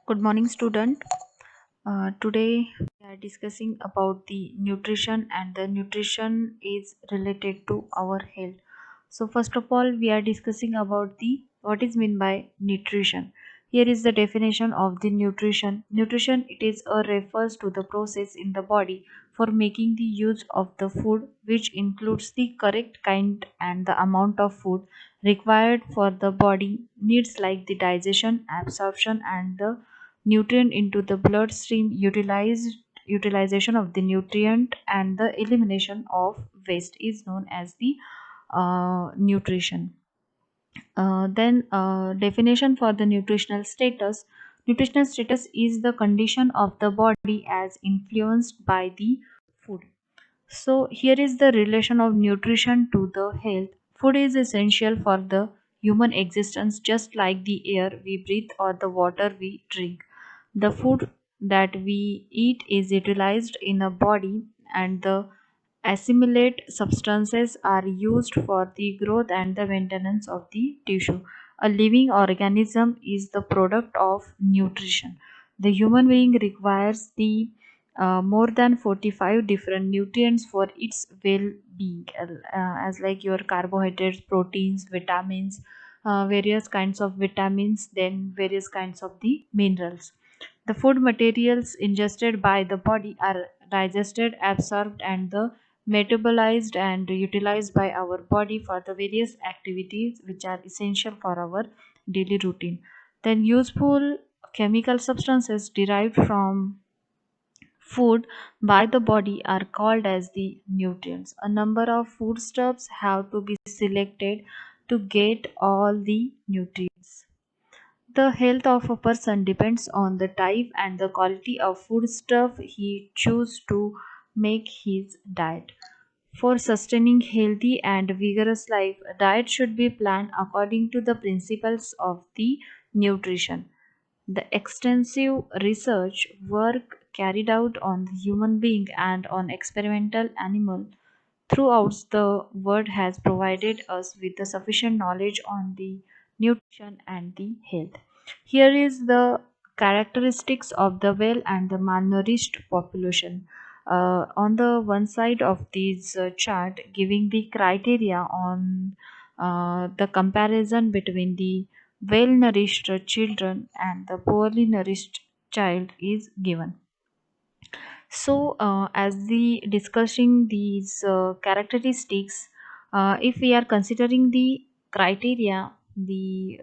Good morning, student. Today we are discussing about the nutrition, and the nutrition is related to our health. So first of all, we are discussing about the what is meant by nutrition. Here is the definition of the nutrition. Nutrition, it is a refers to the process in the body for making the use of the food, which includes the correct kind and the amount of food required for the body needs, like the digestion, absorption, and the nutrient into the bloodstream, utilization of the nutrient, and the elimination of waste is known as the nutrition. Then definition for the nutritional status. Nutritional status is the condition of the body as influenced by the food. So here is the relation of nutrition to the health. Food is essential for the human existence, just like the air we breathe or the water we drink. The food that we eat is utilized in a body, and the assimilate substances are used for the growth and the maintenance of the tissue. A living organism is the product of nutrition. The human being requires the more than 45 different nutrients for its well-being, as like your carbohydrates, proteins, vitamins, various kinds of vitamins, then various kinds of the minerals. The food materials ingested by the body are digested, absorbed, and the metabolized and utilized by our body for the various activities which are essential for our daily routine. Then useful chemical substances derived from food by the body are called as the nutrients. A number of foodstuffs have to be selected to get all the nutrients. The health of a person depends on the type and the quality of foodstuff he chooses to make his diet. For sustaining healthy and vigorous life, a diet should be planned according to the principles of the nutrition. The extensive research work carried out on the human being and on experimental animal throughout the world has provided us with the sufficient knowledge on the nutrition and the health. Here is the characteristics of the well and the malnourished population. On the one side of this chart, giving the criteria on the comparison between the well nourished children and the poorly nourished child is given. So, as the discussing these characteristics, if we are considering the criteria, the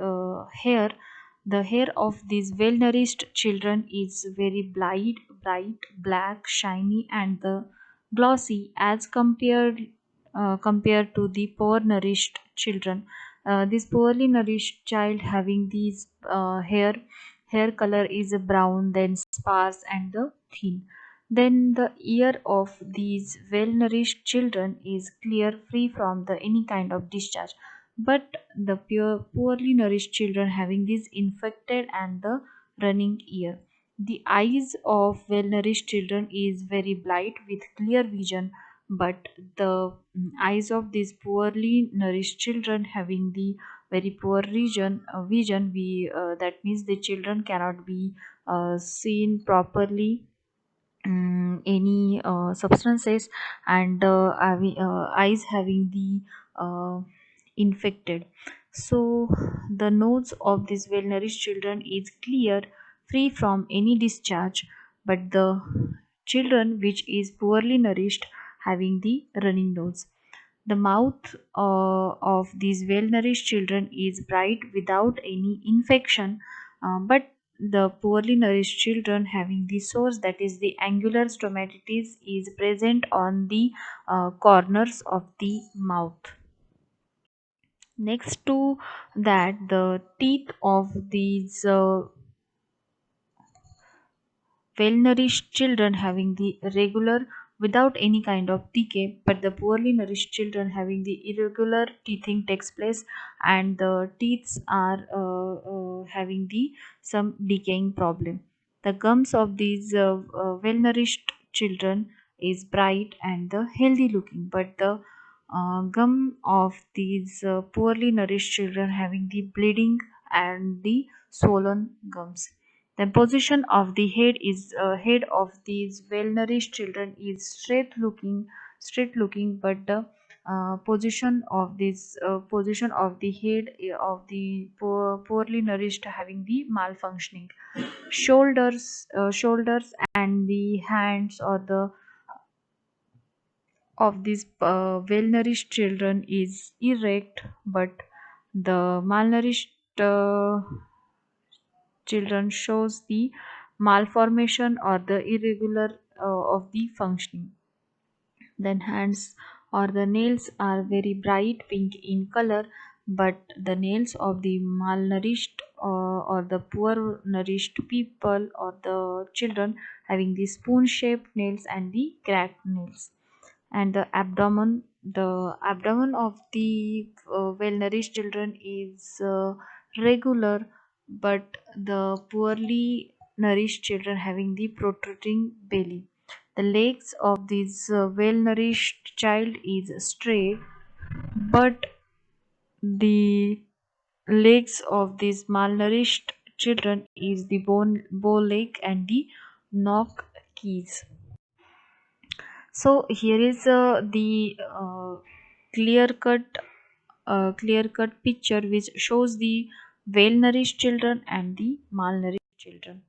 hair of these well-nourished children is very bright, black, shiny, and the glossy as compared to the poor nourished children. This poorly nourished child having these hair color is brown, then sparse and the thin. Then the ear of these well-nourished children is clear, free from the any kind of discharge. But the poorly nourished children having this infected and the running ear. The eyes of well-nourished children is very bright with clear vision, but the eyes of these poorly nourished children having the very poor vision. We That means the children cannot be seen properly any substances, and eyes having the infected. So the nose of these well nourished children is clear, free from any discharge, but the children which is poorly nourished having the running nose. The mouth of these well nourished children is bright without any infection, but the poorly nourished children having the source, that is the angular stomatitis, is present on the corners of the mouth. Next to that, the teeth of these well nourished children having the regular without any kind of decay, but the poorly nourished children having the irregular teething takes place, and the teeth are having the some decaying problem. The gums of these well nourished children is bright and the healthy looking, but the gum of these poorly nourished children having the bleeding and the swollen gums. The position of the head of these well-nourished children is straight looking, but the position of the head of the poorly nourished having the malfunctioning. Shoulders and the hands or the of these well-nourished children is erect, but the malnourished children shows the malformation or the irregular of the functioning. Then hands or the nails are very bright pink in color, but the nails of the malnourished or the poor nourished people or the children having the spoon shaped nails and the cracked nails. And the abdomen of the well nourished children is regular, but the poorly nourished children having the protruding belly. The legs of this well nourished child is straight, but the legs of these malnourished children is the bow leg and the knock keys. So here is the clear cut picture which shows the well nourished children and the malnourished children.